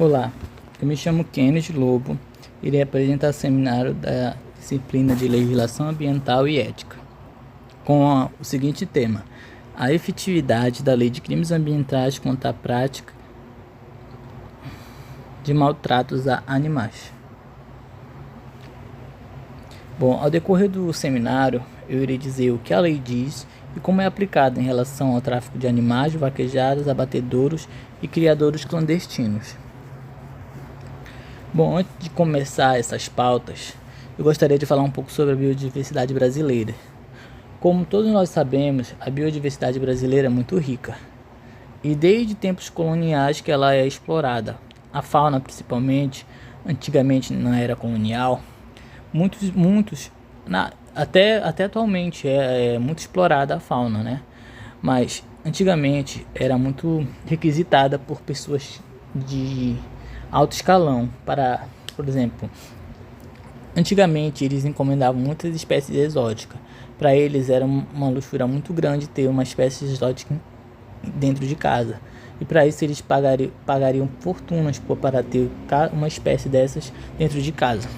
Olá, eu me chamo Kenneth Lobo, irei apresentar o seminário da disciplina de Legislação Ambiental e Ética, com o seguinte tema: a efetividade da Lei de Crimes Ambientais contra a prática de maltratos a animais. Bom, ao decorrer do seminário, eu irei dizer o que a lei diz e como é aplicada em relação ao tráfico de animais, vaquejados, abatedouros e criadouros clandestinos. Bom, antes de começar essas pautas, eu gostaria de falar um pouco sobre a biodiversidade brasileira. Como todos nós sabemos, a biodiversidade brasileira é muito rica, e desde tempos coloniais que ela é explorada. A fauna, principalmente, antigamente na era colonial, até atualmente é muito explorada a fauna, né? Mas antigamente era muito requisitada por pessoas de alto escalão por exemplo, antigamente eles encomendavam muitas espécies exóticas. Para eles era uma luxúria muito grande ter uma espécie exótica dentro de casa. E para isso eles pagariam fortunas para ter uma espécie dessas dentro de casa.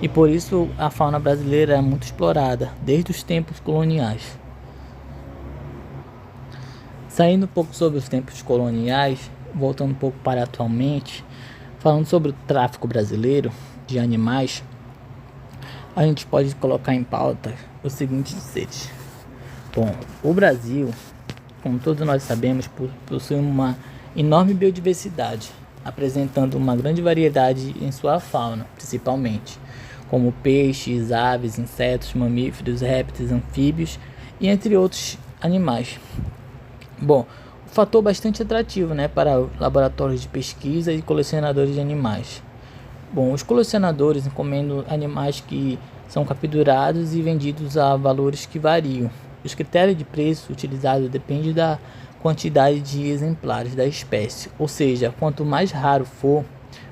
E por isso a fauna brasileira é muito explorada, desde os tempos coloniais. Saindo um pouco sobre os tempos coloniais, voltando um pouco para atualmente, falando sobre o tráfico brasileiro de animais, a gente pode colocar em pauta os seguintes seres. Bom, o Brasil, como todos nós sabemos, possui uma enorme biodiversidade, apresentando uma grande variedade em sua fauna, principalmente, como peixes, aves, insetos, mamíferos, répteis, anfíbios e entre outros animais. Bom, um fator bastante atrativo, né, para laboratórios de pesquisa e colecionadores de animais. Bom, os colecionadores encomendam animais que são capturados e vendidos a valores que variam. Os critérios de preço utilizados dependem da quantidade de exemplares da espécie, ou seja, quanto mais raro for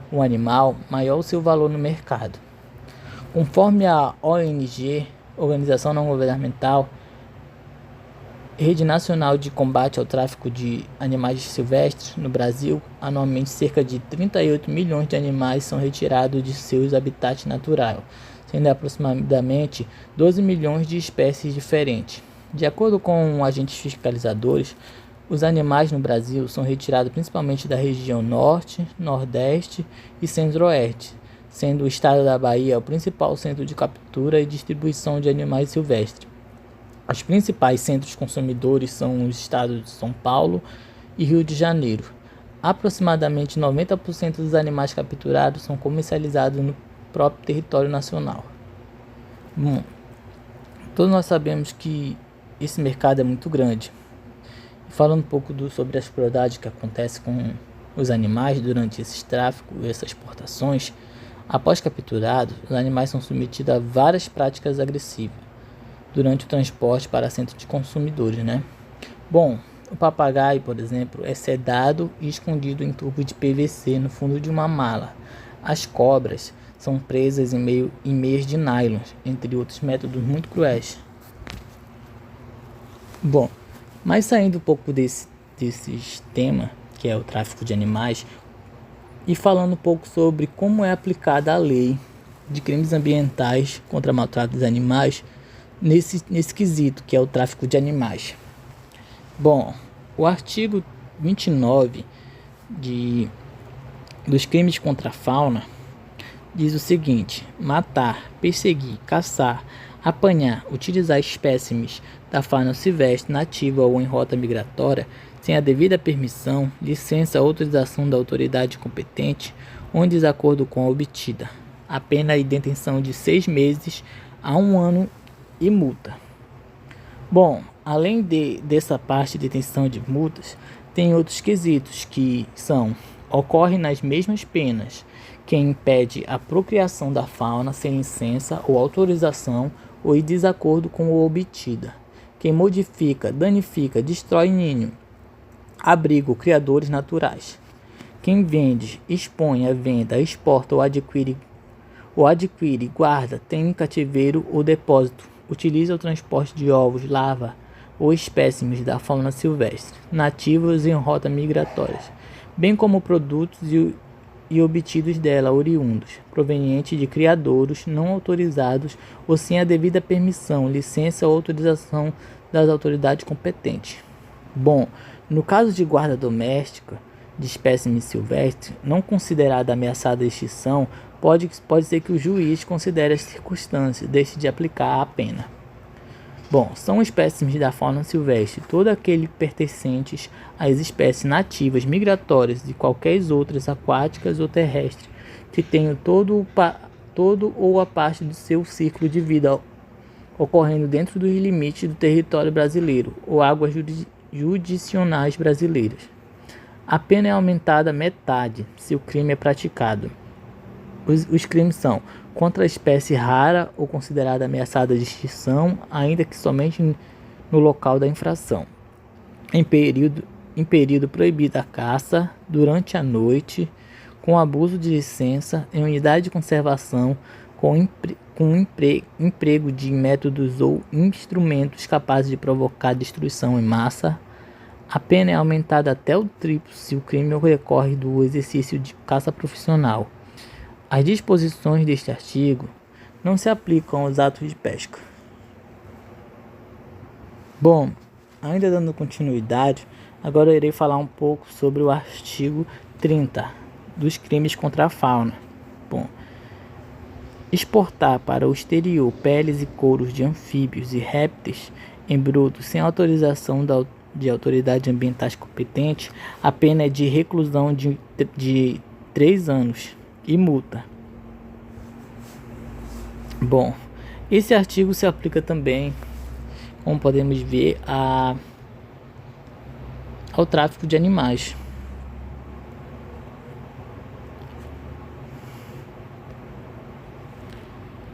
o animal, maior o seu valor no mercado. Conforme a ONG, Organização Não Governamental, Rede Nacional de Combate ao Tráfico de Animais Silvestres, no Brasil, anualmente cerca de 38 milhões de animais são retirados de seus habitats naturais, sendo aproximadamente 12 milhões de espécies diferentes. De acordo com agentes fiscalizadores, os animais no Brasil são retirados principalmente da região Norte, Nordeste e Centro-Oeste, sendo o estado da Bahia o principal centro de captura e distribuição de animais silvestres. Os principais centros consumidores são os estados de São Paulo e Rio de Janeiro. Aproximadamente 90% dos animais capturados são comercializados no próprio território nacional. Bom, todos nós sabemos que esse mercado é muito grande. Falando um pouco sobre as crueldades que acontecem com os animais durante esse tráfico e essas exportações, após capturados, os animais são submetidos a várias práticas agressivas durante o transporte para centros de consumidores, né? Bom, o papagaio, por exemplo, é sedado e escondido em tubo de PVC no fundo de uma mala. As cobras são presas em meias de nylon, entre outros métodos muito cruéis. Bom, mas saindo um pouco desses temas, que é o tráfico de animais, e falando um pouco sobre como é aplicada a lei de crimes ambientais contra maltrato dos animais nesse quesito, que é o tráfico de animais. Bom, o artigo 29 dos crimes contra a fauna diz o seguinte: matar, perseguir, caçar, apanhar, utilizar espécimes da fauna silvestre nativa ou em rota migratória sem a devida permissão, licença ou autorização da autoridade competente ou em desacordo com a obtida. A pena é detenção de 6 meses a 1 ano e multa. Bom, além dessa parte de detenção de multas, tem outros quesitos que ocorrem nas mesmas penas: quem impede a procriação da fauna sem licença ou autorização ou em desacordo com o obtida, quem modifica, danifica, destrói ninho, abrigo, criadores naturais, quem vende, expõe à venda, exporta ou adquire, guarda, tem em cativeiro ou depósito, utiliza o transporte de ovos, larvas ou espécimes da fauna silvestre, nativos em rotas migratórias, bem como produtos e obtidos dela oriundos, provenientes de criadouros não autorizados ou sem a devida permissão, licença ou autorização das autoridades competentes. Bom, no caso de guarda doméstica de espécime silvestre, não considerada ameaçada de extinção, pode ser que o juiz considere as circunstâncias, deixe de aplicar a pena. Bom, são espécimes da fauna silvestre, todos aqueles pertencentes às espécies nativas, migratórias e qualquer outras aquáticas ou terrestres, que tenham todo ou a parte do seu ciclo de vida ocorrendo dentro dos limites do território brasileiro ou águas jurisdicionais brasileiras. A pena é aumentada à metade se o crime é praticado. Os crimes são contra a espécie rara ou considerada ameaçada de extinção, ainda que somente no local da infração. Em período proibido a caça, durante a noite, com abuso de licença, em unidade de conservação, com emprego de métodos ou instrumentos capazes de provocar destruição em massa. A pena é aumentada até o triplo se o crime decorre do exercício de caça profissional. As disposições deste artigo não se aplicam aos atos de pesca. Bom, ainda dando continuidade, agora eu irei falar um pouco sobre o artigo 30 dos crimes contra a fauna. Bom, exportar para o exterior peles e couros de anfíbios e répteis em bruto sem autorização de autoridade ambientais competente, a pena é de reclusão de 3 anos e multa. Bom, esse artigo se aplica também, como podemos ver, ao tráfico de animais.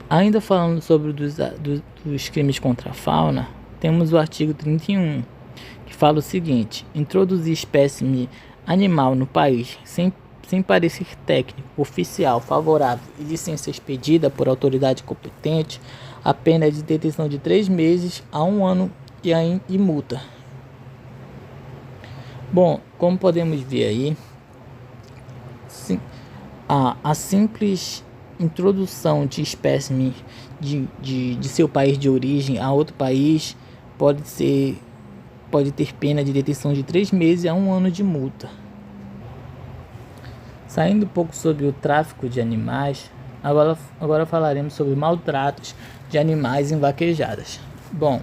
Ainda falando sobre dos crimes contra a fauna, temos o artigo 31, que fala o seguinte: introduzir espécime animal no país sem parecer técnico, oficial, favorável e licença expedida por autoridade competente, a pena é de detenção de 3 meses a 1 ano e multa. Bom, como podemos ver aí, a simples introdução de espécime de seu país de origem a outro país pode ter pena de detenção de 3 meses a 1 ano de multa. Saindo um pouco sobre o tráfico de animais, agora falaremos sobre maltratos de animais em vaquejadas. Bom,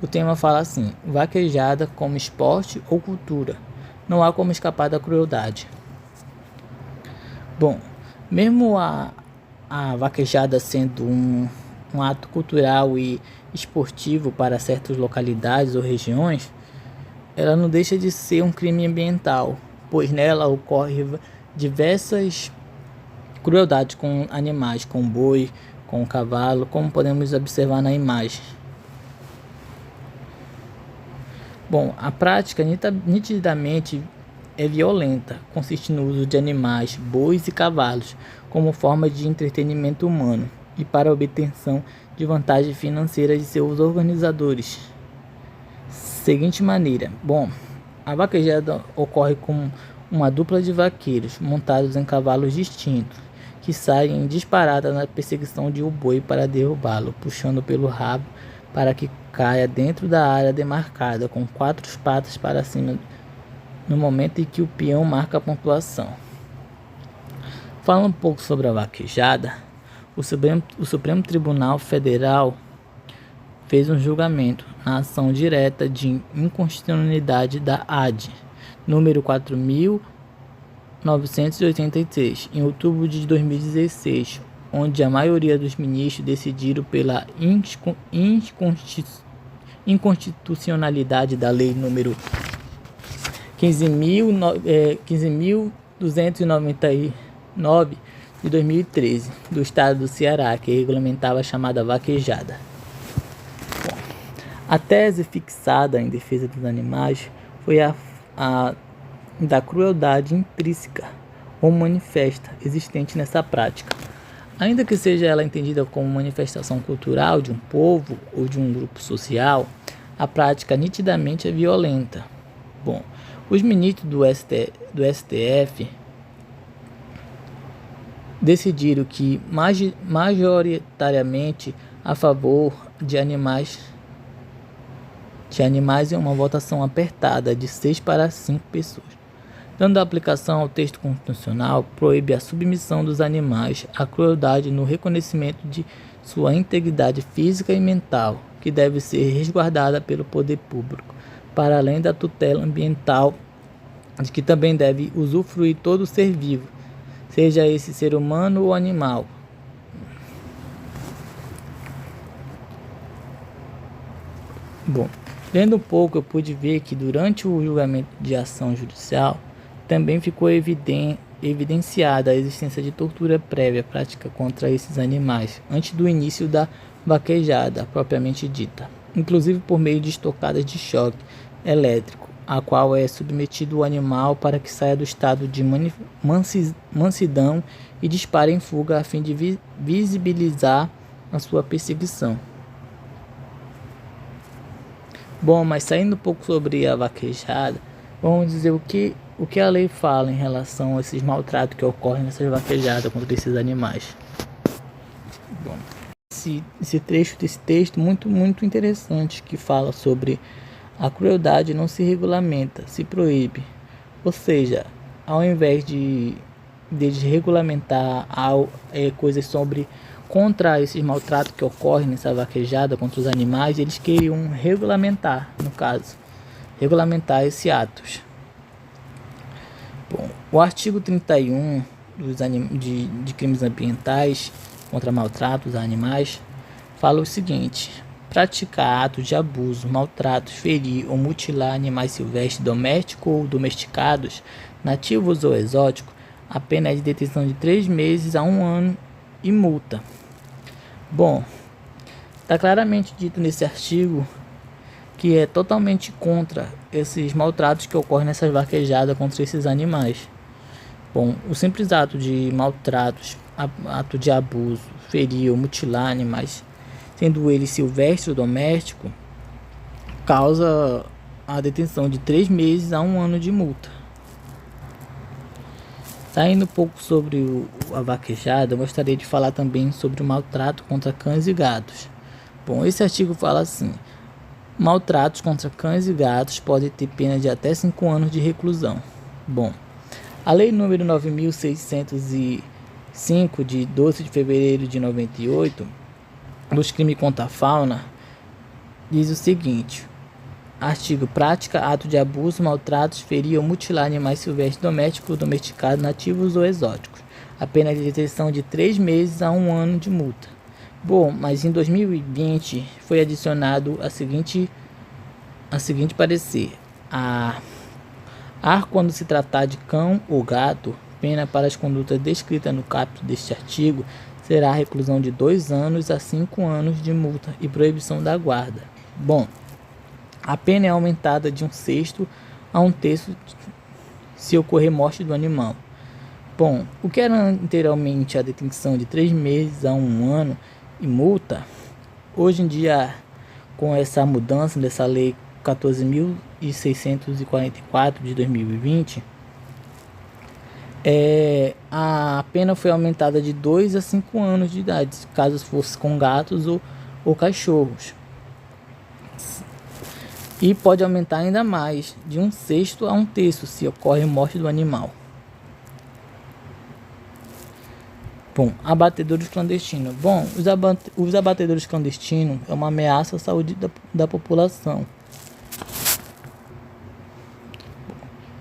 o tema fala assim: vaquejada como esporte ou cultura, não há como escapar da crueldade. Bom, mesmo a vaquejada sendo um ato cultural e esportivo para certas localidades ou regiões, ela não deixa de ser um crime ambiental, pois nela ocorre diversas crueldades com animais, com boi, com cavalo, como podemos observar na imagem. Bom, a prática nitidamente é violenta, consiste no uso de animais, bois e cavalos, como forma de entretenimento humano e para a obtenção de vantagens financeiras de seus organizadores. Seguinte maneira, bom, a vaquejada ocorre com uma dupla de vaqueiros montados em cavalos distintos, que saem em disparada na perseguição de um boi para derrubá-lo, puxando pelo rabo para que caia dentro da área demarcada, com 4 patas para cima no momento em que o peão marca a pontuação. Falando um pouco sobre a vaquejada, o Supremo Tribunal Federal fez um julgamento na ação direta de inconstitucionalidade da AD, número 4.983, em outubro de 2016, onde a maioria dos ministros decidiram pela inconstitucionalidade da lei número 15.299 de 2013, do estado do Ceará, que regulamentava a chamada vaquejada. Bom, a tese fixada em defesa dos animais foi a da crueldade intrínseca ou manifesta existente nessa prática. Ainda que seja ela entendida como manifestação cultural de um povo ou de um grupo social, a prática nitidamente é violenta. Bom, os ministros do STF decidiram que majoritariamente a favor de animais em uma votação apertada de 6 para 5 pessoas. Dando aplicação ao texto constitucional, proíbe a submissão dos animais à crueldade no reconhecimento de sua integridade física e mental, que deve ser resguardada pelo poder público, para além da tutela ambiental, de que também deve usufruir todo ser vivo, seja esse ser humano ou animal. Bom, lendo um pouco, eu pude ver que durante o julgamento de ação judicial também ficou evidenciada a existência de tortura prévia prática contra esses animais antes do início da vaquejada propriamente dita, inclusive por meio de estocadas de choque elétrico, a qual é submetido o animal para que saia do estado de mansidão e dispare em fuga a fim de visibilizar a sua perseguição. Bom, mas saindo um pouco sobre a vaquejada, vamos dizer o que a lei fala em relação a esses maltratos que ocorrem nessas vaquejadas contra esses animais. Bom, esse trecho desse texto muito interessante, que fala sobre a crueldade não se regulamenta, se proíbe. Ou seja, ao invés de regulamentar coisas contra esses maltratos que ocorrem nessa vaquejada contra os animais, eles queriam regulamentar, no caso, esses atos. Bom, o artigo 31 de crimes ambientais contra maltratos a animais fala o seguinte: praticar atos de abuso, maltratos, ferir ou mutilar animais silvestres domésticos ou domesticados, nativos ou exóticos, a pena é de detenção de 3 meses a 1 ano e multa. Bom, está claramente dito nesse artigo que é totalmente contra esses maltratos que ocorrem nessas vaquejadas contra esses animais. Bom, o simples ato de maltratos, ato de abuso, ferir ou mutilar animais, sendo ele silvestre ou doméstico, causa a detenção de 3 meses a 1 ano de multa. Saindo um pouco sobre a vaquejada, eu gostaria de falar também sobre o maltrato contra cães e gatos. Bom, esse artigo fala assim: maltratos contra cães e gatos podem ter pena de até 5 anos de reclusão. Bom, a Lei número 9.605, de 12 de fevereiro de 98, dos crimes contra a fauna, diz o seguinte: artigo: prática, ato de abuso, maltratos, ferir ou mutilar animais silvestres domésticos, domesticados, nativos ou exóticos. A pena de detenção de 3 meses a 1 ano de multa. Bom, mas em 2020 foi adicionado a seguinte parecer: quando se tratar de cão ou gato, pena para as condutas descritas no caput deste artigo será a reclusão de 2 anos a 5 anos de multa e proibição da guarda. Bom, a pena é aumentada de 1/6 a 1/3 se ocorrer morte do animal. Bom, o que era anteriormente a detenção de 3 meses a 1 ano e multa, hoje em dia, com essa mudança dessa lei 14.644 de 2020, a pena foi aumentada de 2 a 5 anos de idade, caso fosse com gatos ou cachorros. E pode aumentar ainda mais, de 1/6 a 1/3 se ocorre morte do animal. Bom, abatedouros clandestinos. Bom, os abatedouros clandestinos é uma ameaça à saúde da população.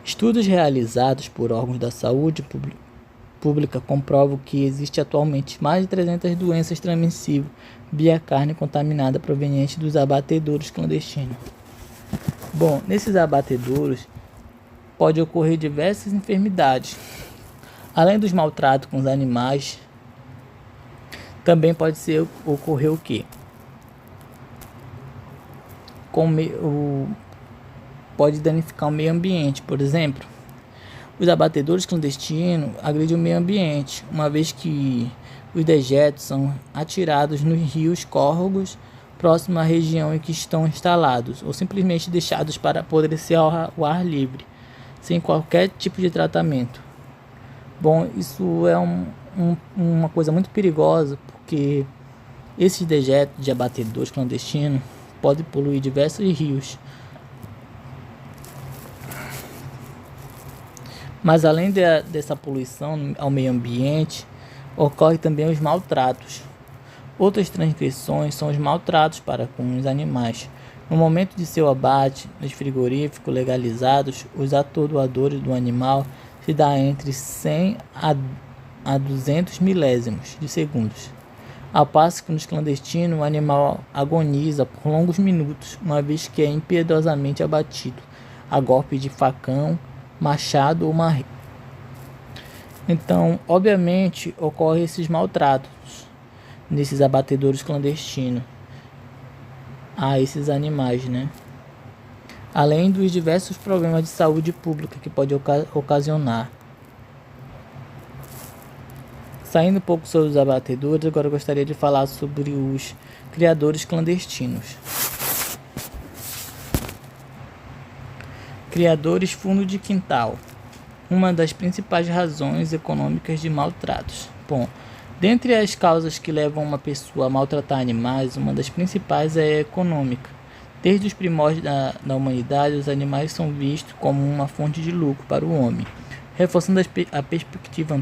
Estudos realizados por órgãos da saúde pública comprovam que existe atualmente mais de 300 doenças transmissíveis via carne contaminada proveniente dos abatedouros clandestinos. Bom, nesses abatedouros pode ocorrer diversas enfermidades. Além dos maltratos com os animais, também pode ocorrer o quê? Pode danificar o meio ambiente. Por exemplo, os abatedouros clandestinos agridem o meio ambiente, uma vez que os dejetos são atirados nos rios, córregos próximos à região em que estão instalados, ou simplesmente deixados para apodrecer ao ar livre, sem qualquer tipo de tratamento. Bom, isso uma coisa muito perigosa, porque esses dejetos de abatedores clandestinos podem poluir diversos rios. Mas além dessa poluição ao meio ambiente, ocorre também os maltratos. Outras transgressões são os maltratos para com os animais. No momento de seu abate, nos frigoríficos legalizados, os atordoadores do animal se dá entre 100 a 200 milésimos de segundos. Ao passo que nos clandestinos, o animal agoniza por longos minutos, uma vez que é impiedosamente abatido, a golpe de facão, machado ou marreta. Então, obviamente, ocorrem esses maltratos nesses abatedouros clandestinos a esses animais, né? Além dos diversos problemas de saúde pública que pode ocasionar. Saindo um pouco sobre os abatedouros, agora eu gostaria de falar sobre os criadores clandestinos. Criadores fundo de quintal. Uma das principais razões econômicas de maltratos. Bom, dentre as causas que levam uma pessoa a maltratar animais, uma das principais é econômica. Desde os primórdios da humanidade, os animais são vistos como uma fonte de lucro para o homem. Reforçando a perspectiva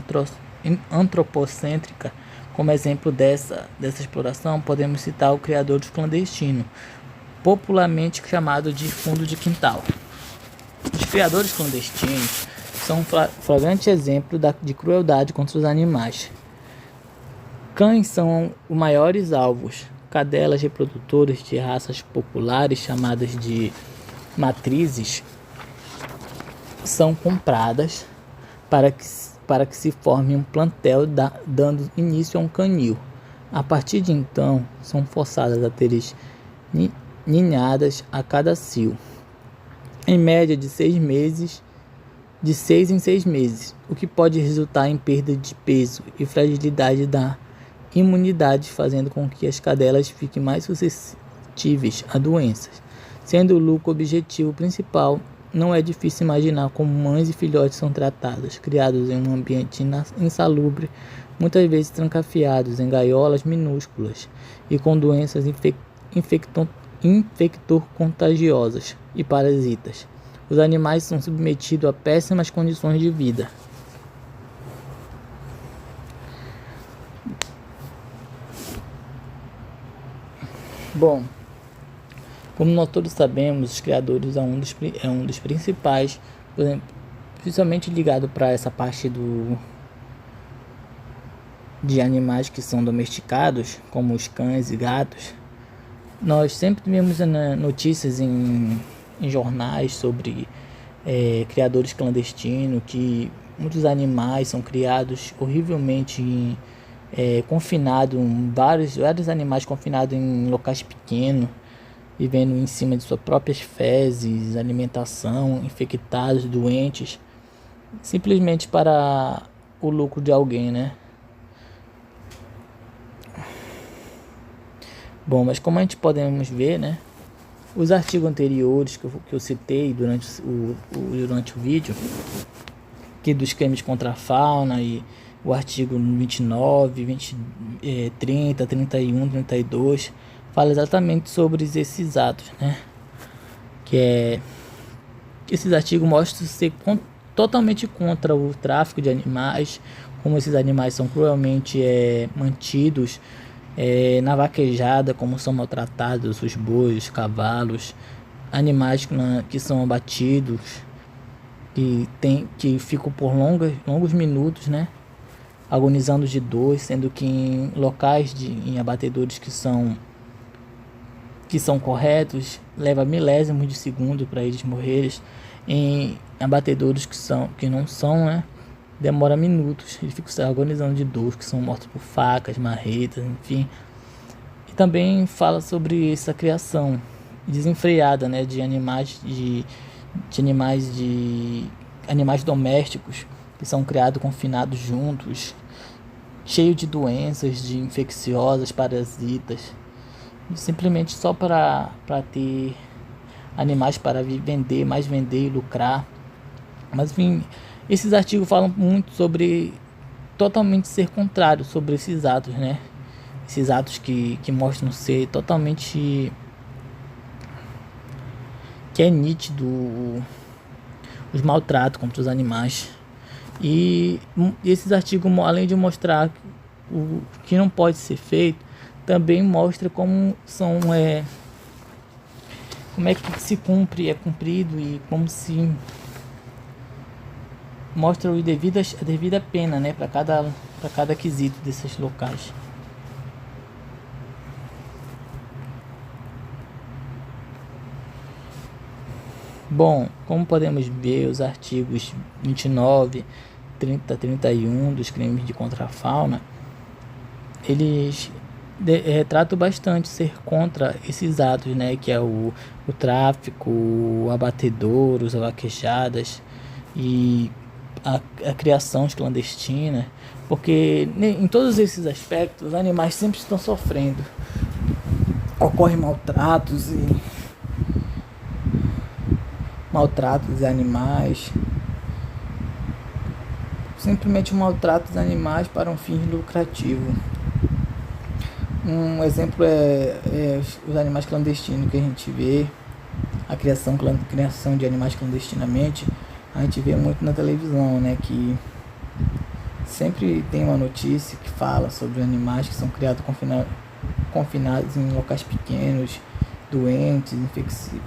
antropocêntrica, como exemplo dessa exploração, podemos citar o criador dos clandestinos, popularmente chamado de fundo de quintal. Os criadores clandestinos são um flagrante exemplo de crueldade contra os animais. Cães são os maiores alvos. Cadelas reprodutoras de raças populares, chamadas de matrizes, são compradas para que se forme um plantel, dando início a um canil. A partir de então, são forçadas a ter ninhadas a cada cio, em média de 6 em 6 meses, o que pode resultar em perda de peso e fragilidade da imunidade, fazendo com que as cadelas fiquem mais suscetíveis a doenças. Sendo o lucro o objetivo principal, não é difícil imaginar como mães e filhotes são tratados, criados em um ambiente insalubre, muitas vezes trancafiados em gaiolas minúsculas e com doenças infector-contagiosas e parasitas. Os animais são submetidos a péssimas condições de vida. Bom, como nós todos sabemos, os criadores é um dos principais, por exemplo, principalmente ligado para essa parte de animais que são domesticados, como os cães e gatos. Nós sempre vemos notícias em jornais sobre criadores clandestinos, que muitos animais são criados horrivelmente confinados, vários animais confinados em locais pequenos, vivendo em cima de suas próprias fezes, alimentação, infectados, doentes, simplesmente para o lucro de alguém, né? Bom, mas como a gente podemos ver, né? Os artigos anteriores que eu citei durante o vídeo, que dos crimes contra a fauna, e o artigo 29, 30, 31, 32, fala exatamente sobre esses atos, né? Esses artigos mostram ser totalmente contra o tráfico de animais, como esses animais são cruelmente mantidos na vaquejada, como são maltratados os bois, os cavalos, animais que são abatidos, que ficam por longos minutos, né, agonizando de dor, sendo que em locais em abatedouros que são corretos, leva milésimos de segundo para eles morrerem. Em abatedouros que não são, né, demora minutos, eles ficam agonizando de dor, que são mortos por facas, marretas, enfim. E também fala sobre essa criação desenfreada, né, de animais animais domésticos que são criados confinados juntos, cheios de doenças, de infecciosas, parasitas, simplesmente só para ter animais para vender e lucrar. Mas enfim, esses artigos falam muito sobre totalmente ser contrário sobre esses atos, né? Esses atos que mostram ser totalmente, que é nítido os maltratos contra os animais. E esses artigos, além de mostrar o que não pode ser feito, também mostra como são como é que se cumpre, é cumprido, e como se mostra a devida pena, né, para cada quesito desses locais. Bom, como podemos ver, os artigos 29, 30, 31 dos crimes de contra a fauna, eles retratam bastante ser contra esses atos, né, que é o tráfico, o abatedouro, as vaquejadas e a criação clandestina, porque em todos esses aspectos os animais sempre estão sofrendo, ocorrem maltratos de animais, simplesmente maltratos de animais para um fim lucrativo. Um exemplo é os animais clandestinos que a gente vê, a criação de animais clandestinamente, a gente vê muito na televisão, né, que sempre tem uma notícia que fala sobre animais que são criados confinados em locais pequenos, doentes,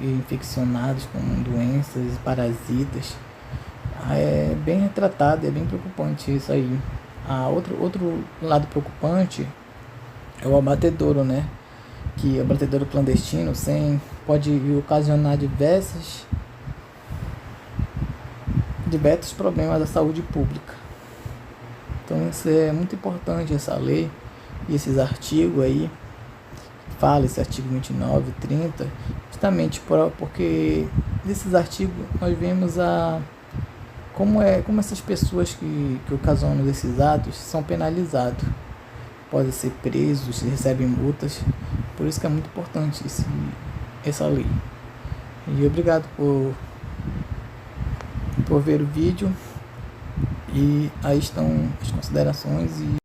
infeccionados com doenças, parasitas. É bem retratado, é bem preocupante isso aí. Outro lado preocupante é o abatedouro, né? Que o abatedouro clandestino pode ocasionar diversos problemas da saúde pública. Então isso é muito importante, essa lei e esses artigos aí. Fala esse artigo 29, 30, justamente porque nesses artigos nós vemos como essas pessoas que ocasionam esses atos são penalizados, podem ser presos, recebem multas. Por isso que é muito importante essa lei. E obrigado por ver o vídeo, e aí estão as considerações e